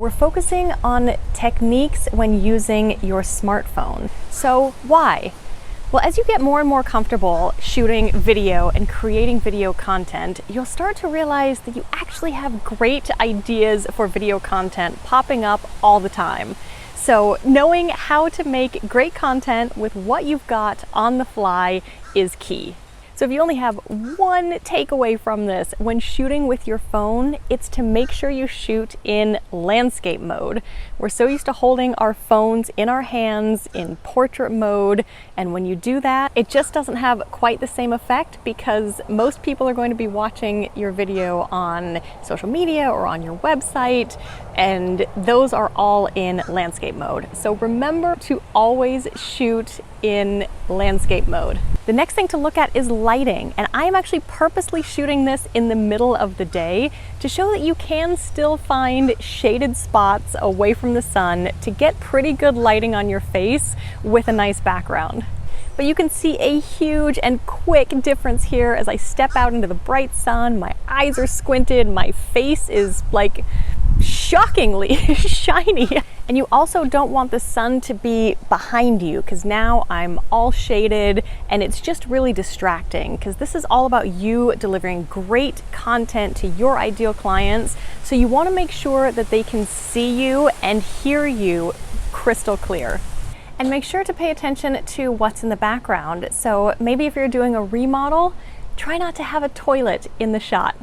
We're focusing on techniques when using your smartphone. So why? Well, as you get more and more comfortable shooting video and creating video content, you'll start to realize that you actually have great ideas for video content popping up all the time. So knowing how to make great content with what you've got on the fly is key. So if you only have one takeaway from this when shooting with your phone, it's to make sure you shoot in landscape mode. We're so used to holding our phones in our hands in portrait mode, and when you do that, it just doesn't have quite the same effect because most people are going to be watching your video on social media or on your website, and those are all in landscape mode. So remember to always shoot in landscape mode. The next thing to look at is lighting, and I am actually purposely shooting this in the middle of the day to show that you can still find shaded spots away from the sun to get pretty good lighting on your face with a nice background. But you can see a huge and quick difference here as I step out into the bright sun. My eyes are squinted, my face is like shockingly shiny. And you also don't want the sun to be behind you because now I'm all shaded and it's just really distracting because this is all about you delivering great content to your ideal clients. So you want to make sure that they can see you and hear you crystal clear. And make sure to pay attention to what's in the background. So maybe if you're doing a remodel, try not to have a toilet in the shot.